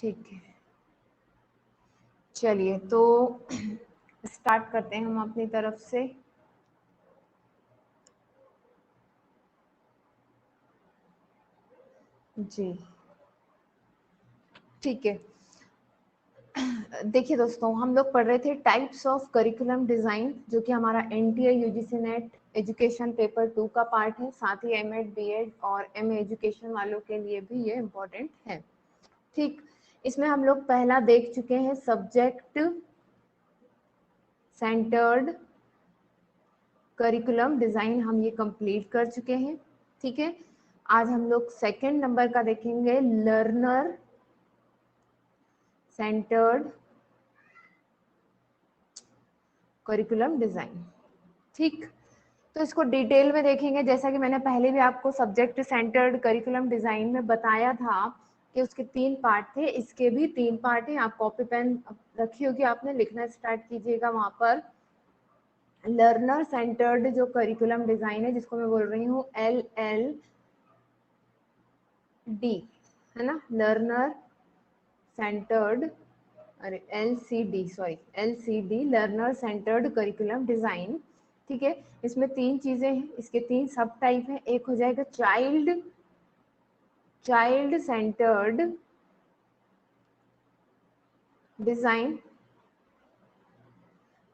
ठीक है, चलिए तो स्टार्ट करते हैं हम अपनी तरफ से। जी ठीक है, देखिए दोस्तों, हम लोग पढ़ रहे थे टाइप्स ऑफ करिकुलम डिजाइन, जो कि हमारा NTA UGC net education paper 2 का पार्ट है। साथ ही एमएड, बीएड और एमए एजुकेशन वालों के लिए भी ये इम्पोर्टेंट है। ठीक, इसमें हम लोग पहला देख चुके हैं सब्जेक्ट सेंटर्ड करिकुलम डिजाइन, हम ये कंप्लीट कर चुके हैं। ठीक है, आज हम लोग सेकंड नंबर का देखेंगे, लर्नर सेंटर्ड करिकुलम डिजाइन। ठीक, तो इसको डिटेल में देखेंगे। जैसा कि मैंने पहले भी आपको सब्जेक्ट सेंटर्ड करिकुलम डिजाइन में बताया था कि उसके 3 पार्ट थे, इसके भी 3 पार्ट हैं। आप कॉपी पेन रखी होगी, आपने लिखना स्टार्ट कीजिएगा वहां पर। लर्नर सेंटर्ड जो करिकुलम डिजाइन है, जिसको मैं बोल रही हूँ LLD, है ना, लर्नर सेंटर्ड, अरे LCD learner centred curriculum design. ठीक है, इसमें 3 चीजें हैं, इसके 3 सब टाइप हैं। एक हो जाएगा चाइल्ड सेंटर्ड डिजाइन।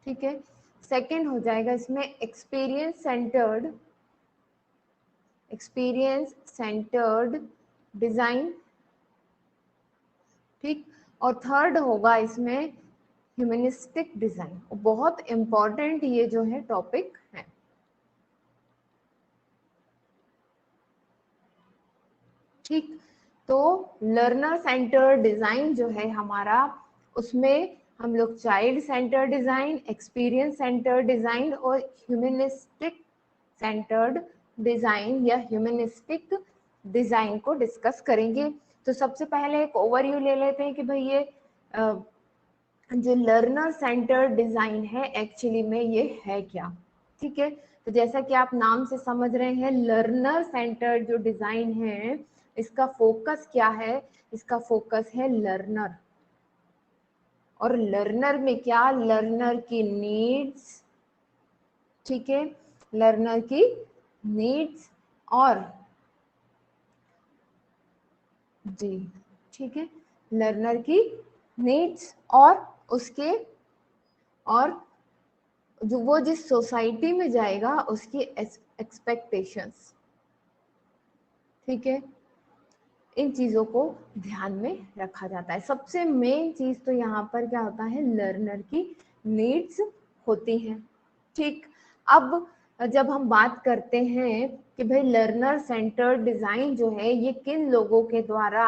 ठीक है, सेकंड हो जाएगा इसमें एक्सपीरियंस सेंटर्ड डिजाइन। ठीक, और थर्ड होगा इसमें ह्यूमनिस्टिक डिजाइन। बहुत इंपॉर्टेंट ये जो है टॉपिक है। ठीक, तो लर्नर सेंटर डिजाइन जो है हमारा, उसमें हम लोग child centre design, experience centre design और ह्यूमनिस्टिक सेंटर्ड डिजाइन या ह्यूमनिस्टिक डिजाइन को डिस्कस करेंगे। तो सबसे पहले एक ओवरव्यू ले लेते हैं कि भाई ये जो लर्नर सेंटर डिजाइन है एक्चुअली में ये है क्या। ठीक है, तो जैसा कि आप नाम से समझ रहे हैं, लर्नर सेंटर जो डिजाइन है, इसका फोकस क्या है? इसका फोकस है लर्नर। और लर्नर में क्या? लर्नर की नीड्स, ठीक है, लर्नर की नीड्स और जी ठीक है, लर्नर की नीड्स और उसके और जो वो जिस सोसाइटी में जाएगा उसकी एक्सपेक्टेशंस। ठीक है, इन चीजों को ध्यान में रखा जाता है। सबसे मेन चीज तो यहाँ पर क्या होता है, लर्नर की नीड्स होती हैं। ठीक, अब जब हम बात करते हैं कि भाई लर्नर सेंटर्ड डिजाइन जो है ये किन लोगों के द्वारा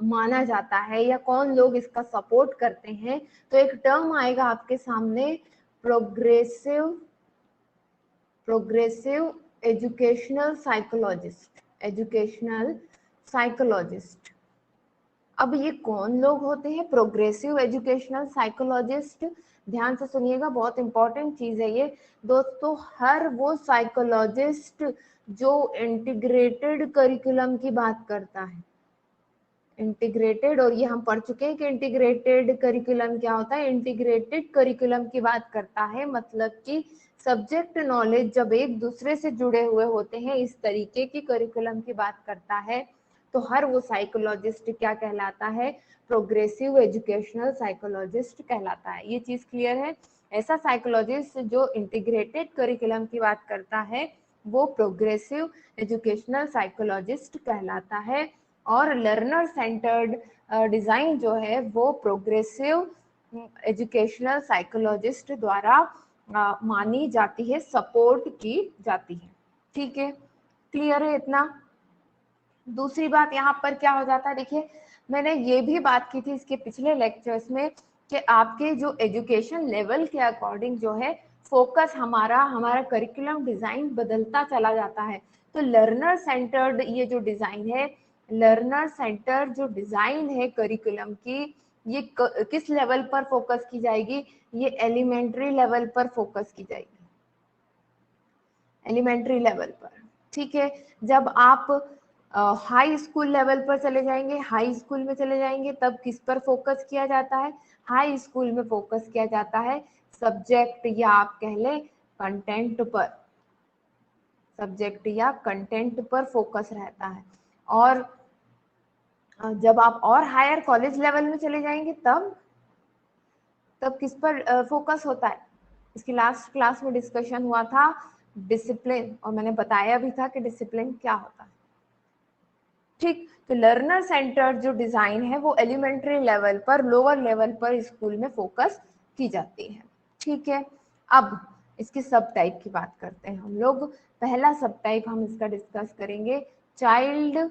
माना जाता है या कौन लोग इसका सपोर्ट करते हैं, तो एक टर्म आएगा आपके सामने, प्रोग्रेसिव एजुकेशनल साइकोलॉजिस्ट। अब ये कौन लोग होते हैं प्रोग्रेसिव एजुकेशनल साइकोलॉजिस्ट? ध्यान से सुनिएगा, बहुत इंपॉर्टेंट चीज है ये दोस्तों। हर वो साइकोलॉजिस्ट जो इंटीग्रेटेड करिकुलम की बात करता है, इंटीग्रेटेड, और ये हम पढ़ चुके हैं कि इंटीग्रेटेड करिकुलम क्या होता है। इंटीग्रेटेड करिकुलम की बात करता है, मतलब कि सब्जेक्ट नॉलेज जब एक दूसरे से जुड़े हुए होते हैं, इस तरीके की करिकुलम की बात करता है, तो हर वो साइकोलॉजिस्ट क्या कहलाता है? प्रोग्रेसिव एजुकेशनल साइकोलॉजिस्ट कहलाता है। ये चीज क्लियर है? ऐसा साइकोलॉजिस्ट जो इंटीग्रेटेड करिकुलम की बात करता है वो प्रोग्रेसिव एजुकेशनल साइकोलॉजिस्ट कहलाता है। और लर्नर सेंटर्ड डिजाइन जो है वो प्रोग्रेसिव एजुकेशनल साइकोलॉजिस्ट द्वारा मानी जाती है, सपोर्ट की जाती है। ठीक है, क्लियर है इतना? दूसरी बात यहाँ पर क्या हो जाता है, देखिए मैंने ये भी बात की थी इसके पिछले लेक्चर्स में कि आपके जो एजुकेशन लेवल के अकॉर्डिंग जो है फोकस हमारा करिकुलम डिजाइन बदलता चला जाता है। तो लर्नर सेंटर्ड ये जो डिजाइन है, लर्नर सेंटर जो डिजाइन है करिकुलम की, ये किस लेवल पर फोकस की जाएगी? ये एलिमेंट्री लेवल पर फोकस की जाएगी, एलिमेंट्री लेवल पर। ठीक है, जब आप हाई स्कूल लेवल पर चले जाएंगे, हाई स्कूल में चले जाएंगे, तब किस पर फोकस किया जाता है? हाई स्कूल में फोकस किया जाता है सब्जेक्ट या आप कह लें कंटेंट पर, सब्जेक्ट या कंटेंट पर फोकस रहता है। और जब आप और हायर कॉलेज लेवल में चले जाएंगे तब किस पर फोकस होता है? इसकी लास्ट क्लास में डिस्कशन हुआ था डिसिप्लिन, और मैंने बताया भी था कि डिसिप्लिन क्या होता है। ठीक, तो लर्नर सेंटर्ड जो डिजाइन है वो एलिमेंट्री लेवल पर, लोअर लेवल पर स्कूल में फोकस की जाती है। ठीक है, अब इसके सब टाइप की बात करते हैं हम लोग। पहला सब टाइप हम इसका डिस्कस करेंगे चाइल्ड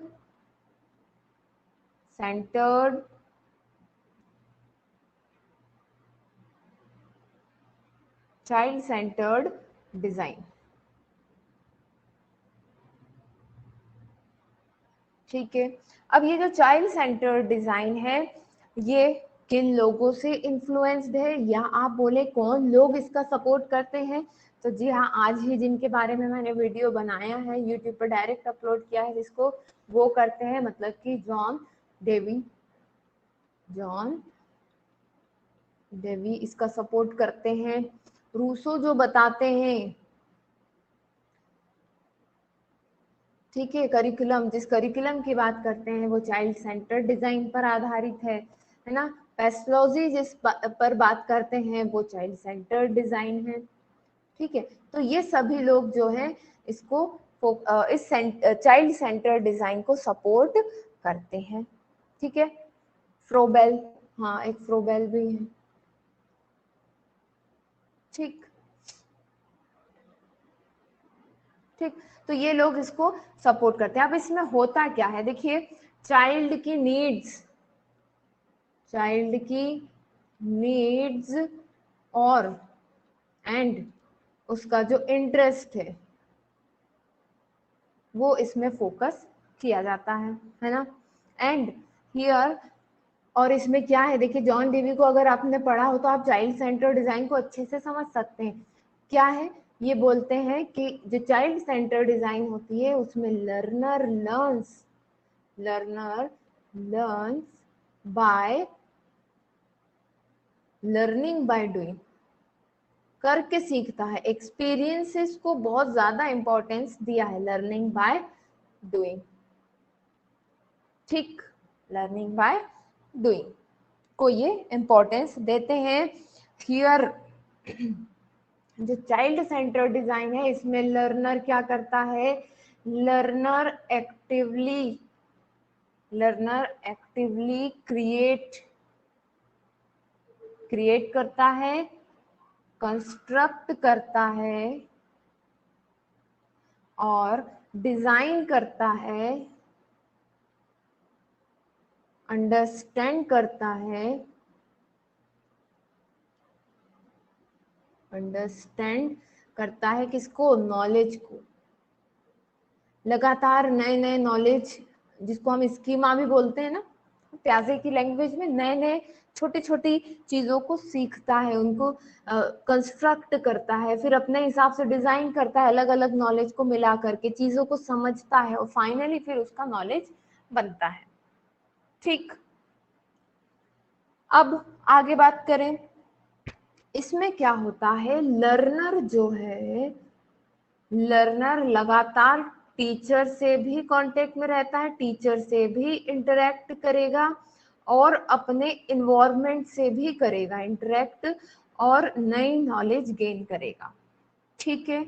सेंटर्ड डिजाइन। ठीक है, अब ये जो चाइल्ड सेंटर्ड डिजाइन है ये किन लोगों से इन्फ्लुएंस्ड है, या आप बोले कौन लोग इसका सपोर्ट करते हैं? तो जी हाँ, आज ही जिनके बारे में मैंने वीडियो बनाया है, यूट्यूब पर डायरेक्ट अपलोड किया है जिसको, वो करते हैं, मतलब कि जॉन डेवी इसका सपोर्ट करते हैं। रूसो जो बताते हैं, ठीक है, करिकुलम, जिस करिकुलम की बात करते हैं वो चाइल्ड सेंटर्ड डिजाइन पर आधारित है ना। पेस्लोजी जिस पर बात करते हैं वो चाइल्ड सेंटर्ड डिजाइन है। ठीक है, तो ये सभी लोग जो है इसको इस चाइल्ड सेंटर्ड डिजाइन को सपोर्ट करते हैं। ठीक है, फ्रोबेल, हाँ एक फ्रोबेल भी है। ठीक ठीक, तो ये लोग इसको सपोर्ट करते हैं। अब इसमें होता क्या है, देखिए, चाइल्ड की नीड्स और एंड उसका जो इंटरेस्ट है वो इसमें फोकस किया जाता है ना। एंड हियर, और इसमें क्या है, देखिए जॉन डेवी को अगर आपने पढ़ा हो तो आप चाइल्ड सेंटर डिजाइन को अच्छे से समझ सकते हैं। क्या है, ये बोलते हैं कि जो चाइल्ड सेंटर डिजाइन होती है उसमें learner learns by learning by doing, करके सीखता है। एक्सपीरियंसेस को बहुत ज्यादा इंपॉर्टेंस दिया है, लर्निंग बाय डूइंग। ठीक, लर्निंग बाय डूइंग को ये इंपॉर्टेंस देते हैं। हियर जो चाइल्ड सेंटर डिजाइन है इसमें लर्नर क्या करता है, लर्नर एक्टिवली क्रिएट करता है, कंस्ट्रक्ट करता है और डिजाइन करता है, अंडरस्टैंड करता है, किसको, नॉलेज को। लगातार नए नए नॉलेज, जिसको हम स्कीमा भी बोलते हैं ना प्याजे की लैंग्वेज में, नए नए छोटी छोटी चीजों को सीखता है, उनको कंस्ट्रक्ट करता है, फिर अपने हिसाब से डिजाइन करता है, अलग अलग नॉलेज को मिला करके चीजों को समझता है और फाइनली फिर उसका नॉलेज बनता है। ठीक, अब आगे बात करें, इसमें क्या होता है, लर्नर जो है, लर्नर लगातार टीचर से भी कांटेक्ट में रहता है, टीचर से भी इंटरेक्ट करेगा और अपने इन्वायरमेंट से भी करेगा इंटरेक्ट और नई नॉलेज गेन करेगा। ठीक है,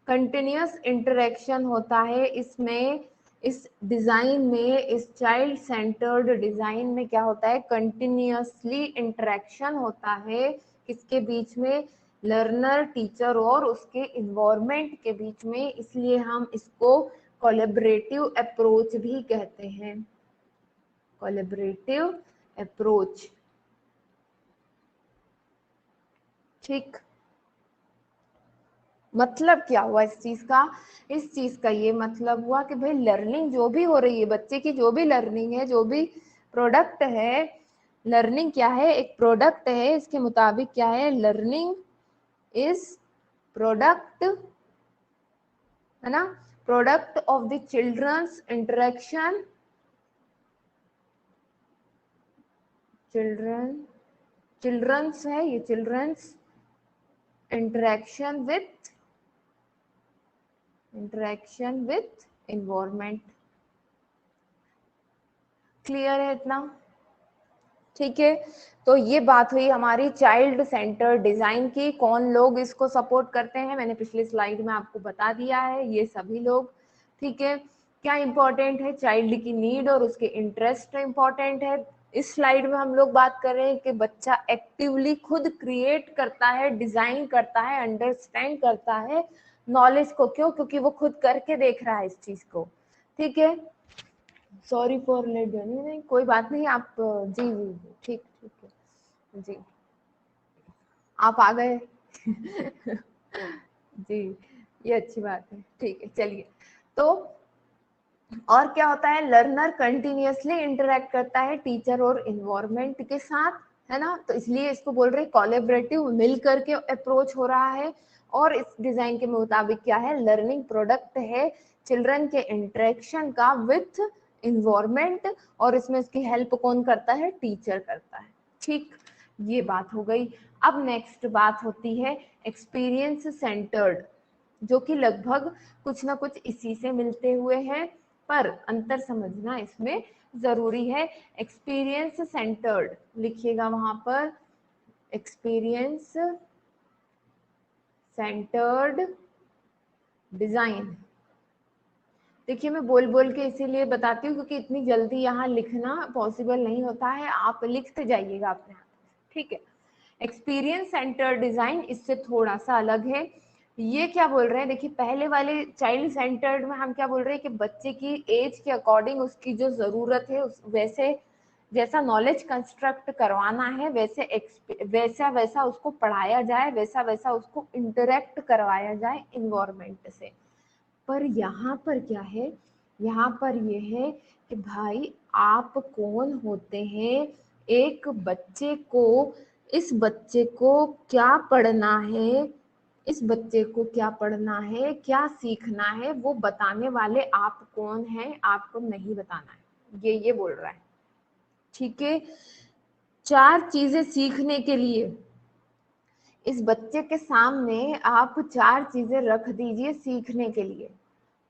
कंटिन्यूअस इंटरेक्शन होता है इसमें, इस डिजाइन में, इस चाइल्ड सेंटर्ड डिजाइन में क्या होता है, कंटिन्यूअसली इंटरेक्शन होता है किसके बीच में, लर्नर, टीचर और उसके इन्वायरमेंट के बीच में, इसलिए हम इसको कोलैबोरेटिव अप्रोच भी कहते हैं, कोलैबोरेटिव अप्रोच। ठीक, मतलब क्या हुआ इस चीज का, ये मतलब हुआ कि भाई लर्निंग जो भी हो रही है, बच्चे की जो भी लर्निंग है, जो भी प्रोडक्ट है, लर्निंग क्या है, एक प्रोडक्ट है, इसके मुताबिक क्या है, लर्निंग इज प्रोडक्ट, है ना, product of the childrens interaction, childrens है ये, childrens interaction with environment. Clear है इतना? ठीक है, तो ये बात हुई हमारी चाइल्ड सेंटर डिजाइन की। कौन लोग इसको सपोर्ट करते हैं, मैंने पिछली स्लाइड में आपको बता दिया है, ये सभी लोग। ठीक है, क्या इंपॉर्टेंट है, चाइल्ड की नीड और उसके इंटरेस्ट इंपॉर्टेंट है। इस स्लाइड में हम लोग बात कर रहे हैं कि बच्चा एक्टिवली खुद क्रिएट करता है, डिजाइन करता है, अंडरस्टैंड करता है नॉलेज को। क्यों? क्योंकि वो खुद करके देख रहा है इस चीज को। ठीक है, सॉरी फॉर लेट जर्नी, नहीं कोई बात नहीं, आप जी जी ठीक ठीक है जी, आप आ गए जी, ये अच्छी बात है। ठीक है, चलिए। तो और क्या होता है, लर्नर कंटिन्यूअसली इंटरेक्ट करता है टीचर और इन्वायरमेंट के साथ, है ना, तो इसलिए इसको बोल रहे कोलैबोरेटिव, मिल करके अप्रोच हो रहा है। और इस डिजाइन के मुताबिक क्या है, लर्निंग प्रोडक्ट है चिल्ड्रन के इंटरेक्शन का विथ इन्वायरमेंट, और इसमें इसकी हेल्प कौन करता है, टीचर करता है। ठीक, ये बात हो गई। अब नेक्स्ट बात होती है एक्सपीरियंस सेंटर्ड, जो कि लगभग कुछ ना कुछ इसी से मिलते हुए हैं, पर अंतर समझना इसमें जरूरी है। एक्सपीरियंस सेंटर्ड लिखिएगा वहां पर, एक्सपीरियंस सेंटर्ड डिजाइन। देखिए, मैं बोल बोल के इसीलिए बताती हूँ क्योंकि इतनी जल्दी यहाँ लिखना पॉसिबल नहीं होता है, आप लिखते जाइएगा अपने हाथ। ठीक है, एक्सपीरियंस सेंटर डिजाइन इससे थोड़ा सा अलग है। ये क्या बोल रहे हैं, देखिए पहले वाले चाइल्ड सेंटर्ड में हम क्या बोल रहे हैं कि बच्चे की एज के अकॉर्डिंग उसकी जो जरूरत है उस वैसे जैसा नॉलेज कंस्ट्रक्ट करवाना है, वैसा वैसा उसको पढ़ाया जाए, वैसा वैसा उसको इंटरेक्ट करवाया जाए इन्वायरमेंट से। पर यहाँ पर क्या है, यहाँ पर ये है कि भाई आप कौन होते हैं, एक बच्चे को, इस बच्चे को क्या पढ़ना है, इस बच्चे को क्या पढ़ना है, क्या सीखना है, वो बताने वाले आप कौन हैं, आपको नहीं बताना है, ये बोल रहा है। ठीक है, 4 चीजें सीखने के लिए इस बच्चे के सामने आप 4 चीजें रख दीजिए सीखने के लिए,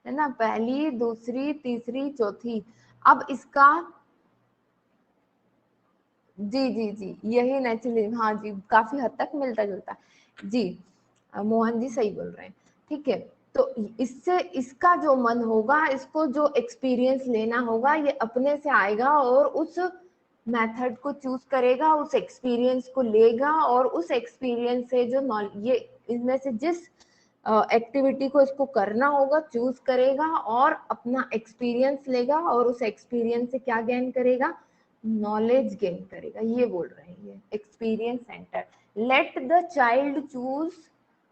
है ना, पहली, दूसरी, तीसरी, चौथी। अब इसका जी जी जी, यही नेचुरली, हाँ जी, काफी हद तक मिलता जुलता जी, मोहन जी सही बोल रहे हैं। ठीक है, तो इससे इसका जो मन होगा, इसको जो एक्सपीरियंस लेना होगा, ये अपने से आएगा और उस मेथड को चूज करेगा, उस एक्सपीरियंस को लेगा, और उस एक्सपीरियंस से जो ये इनमें से जिस एक्टिविटी को इसको करना होगा चूज करेगा और अपना एक्सपीरियंस लेगा, और उस एक्सपीरियंस से क्या गेन करेगा, नॉलेज गेन करेगा। ये बोल रहे हैं ये experience centre. Let the child choose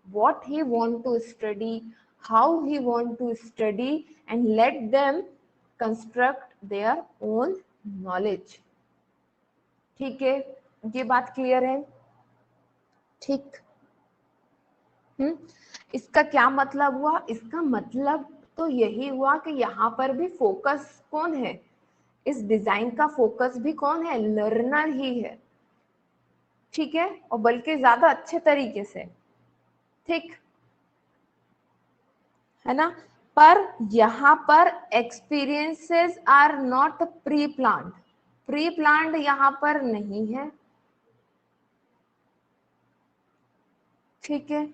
what he want to study, how he want to study, and let them construct their own knowledge। ठीक है, ये बात क्लियर है? ठीक, इसका क्या मतलब हुआ, इसका मतलब तो यही हुआ कि यहाँ पर भी फोकस कौन है, इस डिजाइन का फोकस भी कौन है, लर्नर ही है। ठीक है, और बल्कि ज्यादा अच्छे तरीके से। ठीक है ना, पर यहाँ पर experiences are not pre planned, pre planned यहाँ पर नहीं है। ठीक है,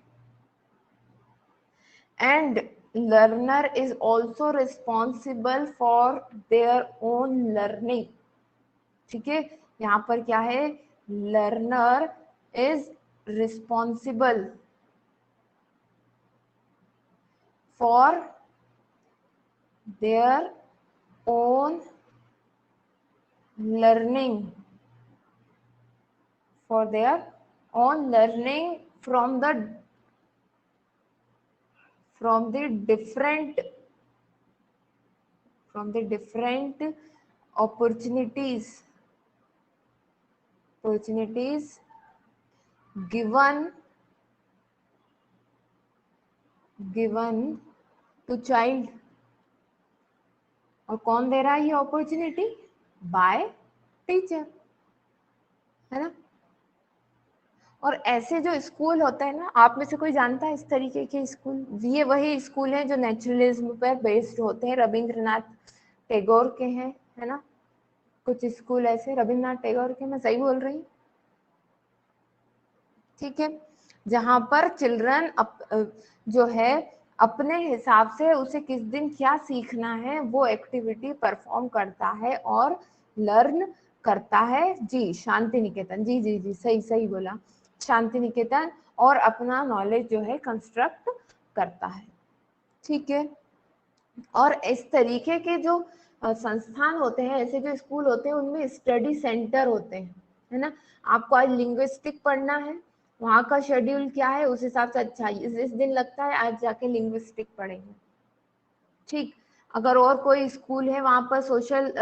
and learner is also responsible for their own learning। ठीक है, यहाँ पर क्या है, learner is responsible for their own learning, for their own learning from the different opportunities given to child। और कौन दे रहा है ये अपॉर्चुनिटी? बाय टीचर, है ना। और ऐसे जो स्कूल होता है ना, आप में से कोई जानता है इस तरीके के स्कूल? ये वही स्कूल हैं जो नेचुरलिज्म पर बेस्ड होते हैं, रविंद्रनाथ टैगोर के हैं, है ना। कुछ स्कूल ऐसे रविंद्रनाथ टैगोर के, मैं सही बोल रही हूँ? ठीक है, जहां पर चिल्ड्रन जो है अपने हिसाब से उसे किस दिन क्या सीखना है वो एक्टिविटी परफॉर्म करता है और लर्न करता है। जी, शांति निकेतन, जी जी जी, सही सही बोला, शांति निकेतन, और अपना नॉलेज जो है कंस्ट्रक्ट करता है। ठीक है, और इस तरीके के जो संस्थान होते हैं, ऐसे जो स्कूल होते हैं, उनमें स्टडी सेंटर होते हैं, है ना। आपको आज लिंग्विस्टिक पढ़ना है, वहाँ का शेड्यूल क्या है, उस हिसाब से अच्छा इस दिन लगता है आज जाके लिंग्विस्टिक पढ़ेंगे। ठीक, अगर और कोई स्कूल है वहाँ पर सोशल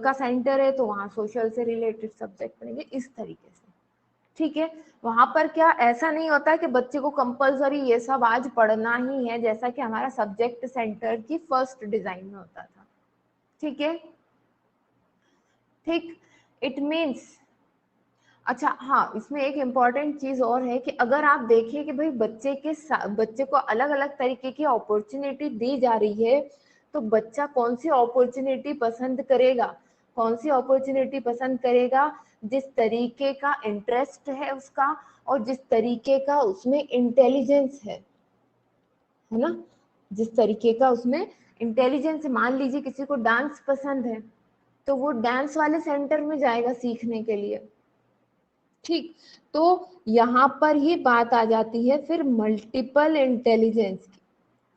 का सेंटर है तो वहाँ सोशल से रिलेटेड सब्जेक्ट पढ़ेंगे, इस तरीके से। ठीक है, वहां पर क्या ऐसा नहीं होता कि बच्चे को कंपलसरी ये सब आज पढ़ना ही है, जैसा कि हमारा सब्जेक्ट सेंटर की फर्स्ट डिजाइन में होता था। ठीक है, ठीक, इट मीन्स, अच्छा हाँ, इसमें एक इम्पॉर्टेंट चीज और है कि अगर आप देखिए कि भाई बच्चे को अलग अलग तरीके की अपॉर्चुनिटी दी जा रही है, तो बच्चा कौन सी अपॉर्चुनिटी पसंद करेगा? कौन सी अपॉर्चुनिटी पसंद करेगा? जिस तरीके का इंटरेस्ट है उसका, और जिस तरीके का उसमें इंटेलिजेंस है ना, जिस तरीके का उसमें इंटेलिजेंस है। मान लीजिए किसी को डांस पसंद है, तो वो डांस वाले सेंटर में जाएगा सीखने के लिए। ठीक, तो यहाँ पर ही बात आ जाती है फिर मल्टीपल इंटेलिजेंस की।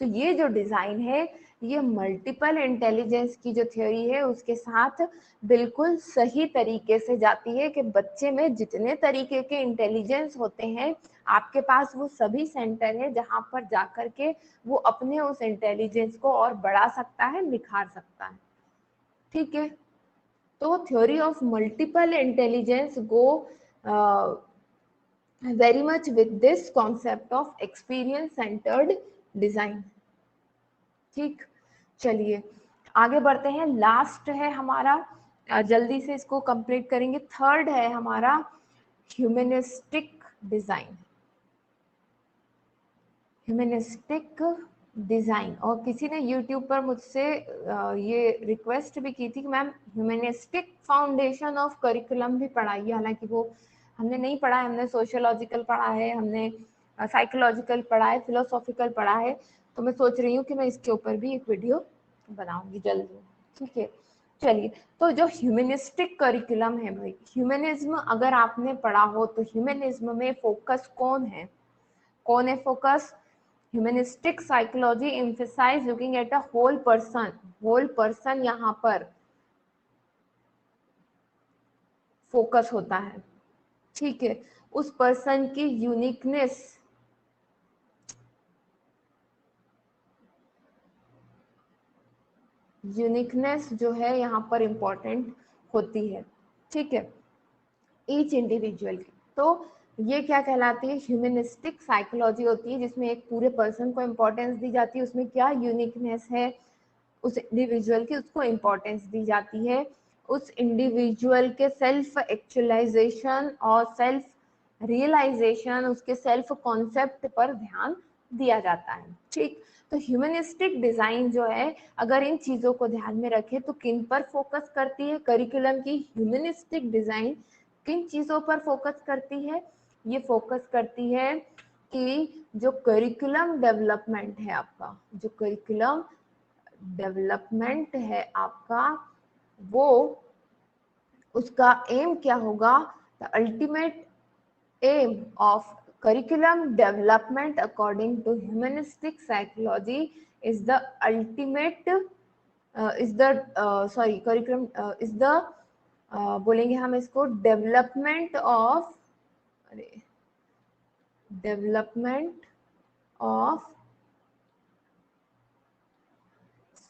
तो ये जो डिजाइन है, ये मल्टीपल इंटेलिजेंस की जो थ्योरी है उसके साथ बिल्कुल सही तरीके से जाती है कि बच्चे में जितने तरीके के इंटेलिजेंस होते हैं, आपके पास वो सभी सेंटर है जहां पर जाकर के वो अपने उस इंटेलिजेंस को और बढ़ा सकता है, निखार सकता है। ठीक है, तो theory of multiple intelligence go very much with this concept of experience centered design। ठीक, चलिए आगे बढ़ते हैं। लास्ट है हमारा, जल्दी से इसको कंप्लीट करेंगे। थर्ड है हमारा ह्यूमनिस्टिक डिजाइन। ह्यूमनिस्टिक डिजाइन, और किसी ने यूट्यूब पर मुझसे ये रिक्वेस्ट भी की थी कि ma'am humanistic foundation of curriculum भी पढ़ाइए। हालांकि वो हमने नहीं पढ़ा है, हमने सोशियोलॉजिकल पढ़ा है, हमने साइकोलॉजिकल पढ़ा है, फिलोसॉफिकल पढ़ा है। तो मैं सोच रही हूँ कि मैं इसके ऊपर भी एक वीडियो बनाऊंगी जल्दी। ठीक है, चलिए, तो जो ह्यूमनिस्टिक करिकुलम है भाई, ह्यूमनिज्म अगर आपने पढ़ा हो तो ह्यूमनिज्म में फोकस कौन है? कौन है focus? Humanistic psychology emphasise looking at a whole person. Whole person यहाँ पर फोकस होता है। ठीक है, उस पर्सन की यूनिकनेस, यूनिकनेस जो है यहाँ पर इंपॉर्टेंट होती है। ठीक है, ईच इंडिविजुअल की। तो ये क्या कहलाती है? ह्यूमनिस्टिक साइकोलॉजी होती है, जिसमें एक पूरे पर्सन को इंपॉर्टेंस दी जाती है, उसमें क्या यूनिकनेस है उस इंडिविजुअल की, उसको इंपॉर्टेंस दी जाती है। उस इंडिविजुअल के सेल्फ एक्चुअलाइजेशन और सेल्फ रियलाइजेशन, उसके सेल्फ कॉन्सेप्ट पर ध्यान दिया जाता है। ठीक, तो ह्यूमनिस्टिक डिजाइन जो है, अगर इन चीजों को ध्यान में रखें तो किन पर फोकस करती है करिकुलम की ह्यूमनिस्टिक डिजाइन? किन चीजों पर फोकस करती है? ये फोकस करती है कि जो करिकुलम डेवलपमेंट है आपका, जो करिकुलम डेवलपमेंट है आपका, वो उसका एम क्या होगा? The ultimate aim of curriculum development according to humanistic psychology is the ultimate is the sorry curriculum is the बोलेंगे हम इसको डेवलपमेंट ऑफ, अरे development of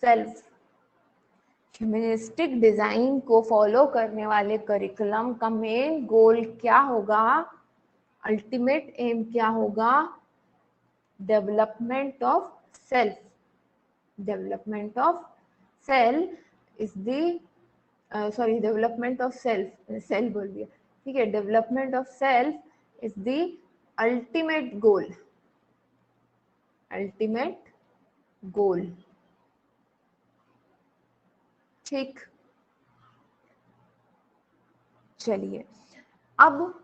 self. Humanistic design को फॉलो करने वाले करिकुलम का मेन गोल क्या होगा? अल्टीमेट एम क्या होगा? Development of self. Development of self is the sorry development of self बोल दिया, ठीक है, development of self is the ultimate goal, ultimate goal, ठीक। चलिए, अब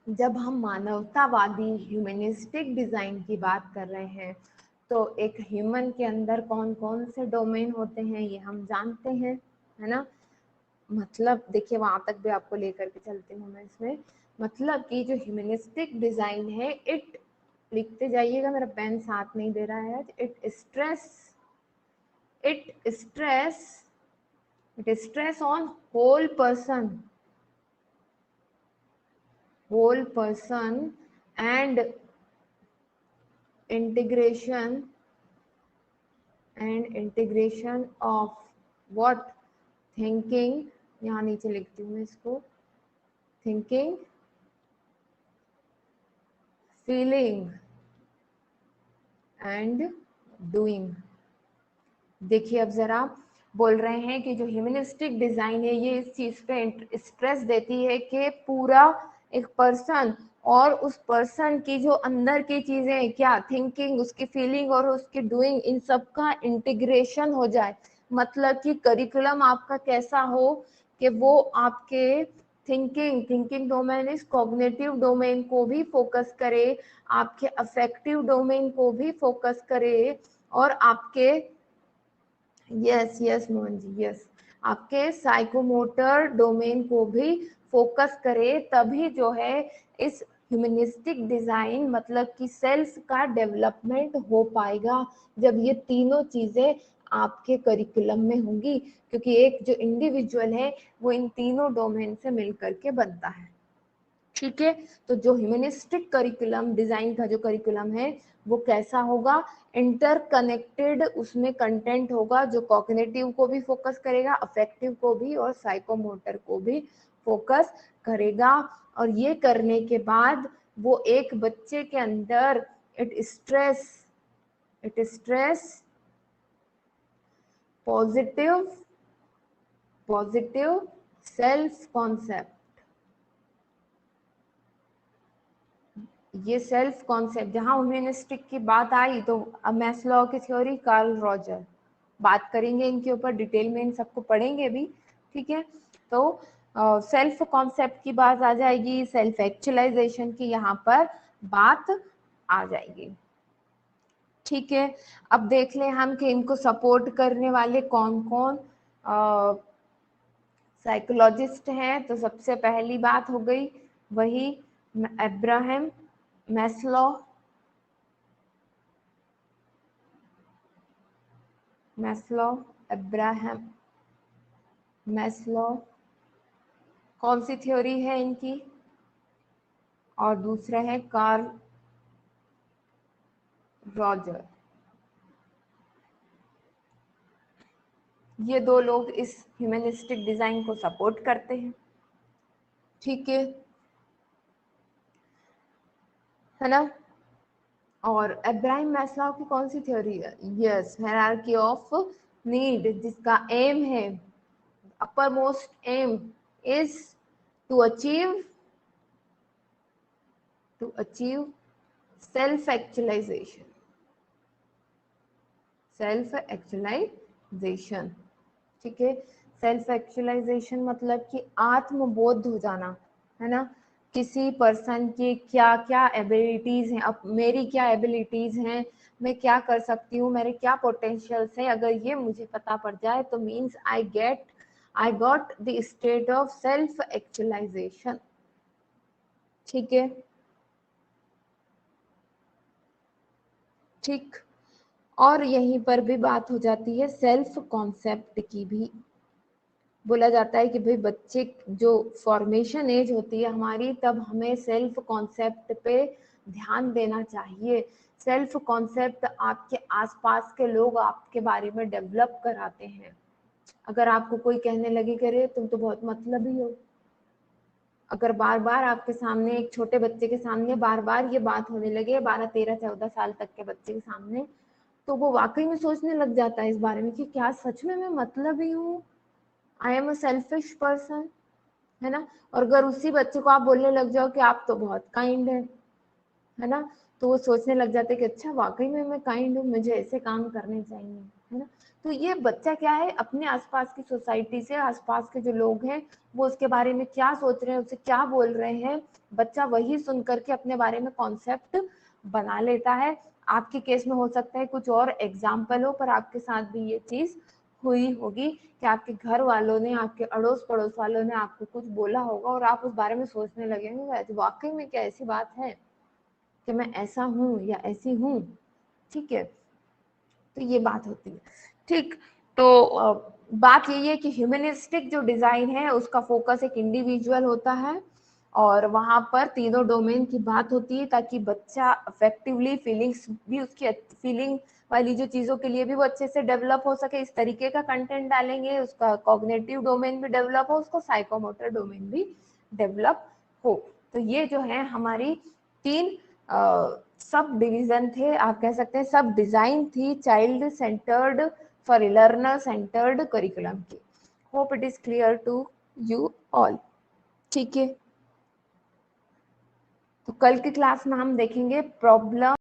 जब हम मानवतावादी ह्यूमनिस्टिक डिजाइन की बात कर रहे हैं तो एक ह्यूमन के अंदर कौन कौन से डोमेन होते हैं ये हम जानते हैं, है ना। मतलब देखिए वहां तक भी आपको लेकर के चलती हूँ मैं इसमें, मतलब कि जो ह्यूमनिस्टिक डिजाइन है, इट, लिखते जाइएगा, मेरा पेन साथ नहीं दे रहा है, it stress on whole person and integration of what, thinking, यहाँ नीचे लिखती हूँ मैं इसको, थिंकिंग, फीलिंग एंड डूइंग। देखिए अब जरा बोल रहे हैं कि जो ह्यूमनिस्टिक डिजाइन है ये इस चीज पे स्ट्रेस देती है कि पूरा एक पर्सन और उस पर्सन की जो अंदर की चीजें, क्या थिंकिंग, उसकी फीलिंग और उसकी डूइंग, इन सब का इंटीग्रेशन हो जाए। मतलब कि करिकुलम आपका कैसा हो कि वो आपके थिंकिंग डोमेन, इस कॉग्निटिव डोमेन को भी फोकस करे, आपके अफेक्टिव डोमेन को भी फोकस करे, और आपके यस मोहन जी, यस, आपके साइकोमोटर डोमेन को भी फोकस करे, तभी जो है इस ह्यूमनिस्टिक डिजाइन मतलब कि सेल्फ का डेवलपमेंट हो पाएगा, जब ये तीनों चीजें आपके करिकुलम में होंगी, क्योंकि एक जो इंडिविजुअल है वो इन तीनों डोमेन से मिलकर के बनता है, ठीक है। तो जो ह्यूमनिस्टिक करिकुलम डिजाइन का जो करिकुलम है वो कैसा होगा, इंटरकनेक्टेड उसमें कंटेंट होगा, जो कॉग्निटिव को भी फोकस करेगा, अफेक्टिव को भी और साइकोमोटर को भी फोकस करेगा। और ये करने के बाद वो एक बच्चे के अंदर it stress positive self concept, ये सेल्फ कॉन्सेप्ट, जहां ह्यूमनिस्टिक की बात आई तो अब मैस्लो की थ्योरी, कार्ल रॉजर, बात करेंगे इनके ऊपर डिटेल में, इन सबको पढ़ेंगे भी, ठीक है। तो सेल्फ कॉन्सेप्ट की बात आ जाएगी, सेल्फ एक्चुअलाइजेशन की यहाँ पर बात आ जाएगी, ठीक है। अब देख लें हम कि इनको सपोर्ट करने वाले कौन कौन साइकोलॉजिस्ट हैं। तो सबसे पहली बात हो गई वही अब्राहम मैस्लो, अब्राहम मैस्लो, कौन सी थ्योरी है इनकी, और दूसरा है कार्ल रॉजर। ये दो लोग इस ह्यूमनिस्टिक डिजाइन को सपोर्ट करते हैं, ठीक है ना। और अब्राहम मैस्लो की कौन सी थ्योरी है, यस, हायरार्की ऑफ नीड, जिसका एम है, upper most aim is to achieve self actualisation, ठीक है। सेल्फ एक्चुअलाइजेशन मतलब कि आत्मबोध हो जाना, है ना, किसी पर्सन की क्या क्या एबिलिटीज हैं, अब मेरी क्या एबिलिटीज हैं, मैं क्या कर सकती हूँ, मेरे क्या पोटेंशियल्स हैं, अगर ये मुझे पता पड़ जाए तो means I got the state of self actualisation, ठीक है, ठीक। और यहीं पर भी बात हो जाती है सेल्फ कॉन्सेप्ट की भी, बोला जाता है कि भाई बच्चे जो फॉर्मेशन एज होती है हमारी, तब हमें सेल्फ कॉन्सेप्ट पे ध्यान देना चाहिए। सेल्फ कॉन्सेप्ट आपके आसपास के लोग आपके बारे में डेवलप कराते हैं। अगर आपको कोई कहने लगे करे तुम तो बहुत मतलबी हो, अगर बार बार आपके सामने एक छोटे बच्चे के सामने बार बार ये बात होने लगे, 12 13 14 साल तक के बच्चे के सामने, तो वो वाकई में सोचने लग जाता है इस बारे में कि क्या सच में मैं मतलबी हूँ, I am a selfish person, है ना। और अगर उसी बच्चे को आप बोलने लग जाओ कि आप तो बहुत काइंड है ना, तो वो सोचने लग जाते कि अच्छा वाकई में मैं काइंड हूँ, मुझे ऐसे काम करने चाहिए, है ना। तो ये बच्चा क्या है, अपने आसपास की सोसाइटी से, आसपास के जो लोग हैं वो उसके बारे में क्या सोच रहे हैं, उसे क्या बोल रहे हैं, बच्चा वही सुन करके अपने बारे में कॉन्सेप्ट बना लेता है। आपके केस में हो सकता है कुछ और एग्जाम्पल हो, पर आपके साथ भी ये चीज हुई होगी कि आपके घर वालों ने, आपके अड़ोस पड़ोस वालों ने आपको कुछ बोला होगा और आप उस बारे में सोचने लगेंगे वाकई में क्या ऐसी बात है कि मैं ऐसा हूँ या ऐसी हूँ। ठीक है, तो ये बात होती है। ठीक, तो बात यही है कि ह्यूमनिस्टिक जो डिजाइन है उसका फोकस एक इंडिविजुअल होता है और वहां पर तीनों डोमेन की बात होती है ताकि बच्चा अफेक्टिवली फीलिंग्स भी, उसकी फीलिंग वाली जो चीजों के लिए भी वो अच्छे से डेवलप हो सके, इस तरीके का कंटेंट डालेंगे, उसका कॉग्निटिव डोमेन भी डेवलप हो, उसको साइकोमोटर डोमेन भी डेवलप हो। तो ये जो है हमारी तीन सब डिवीजन थे, आप कह सकते हैं सब डिजाइन थी child centred for learner centred curriculum की। Hope it is clear to you all. ठीक है, तो कल की क्लास में हम देखेंगे प्रॉब्लम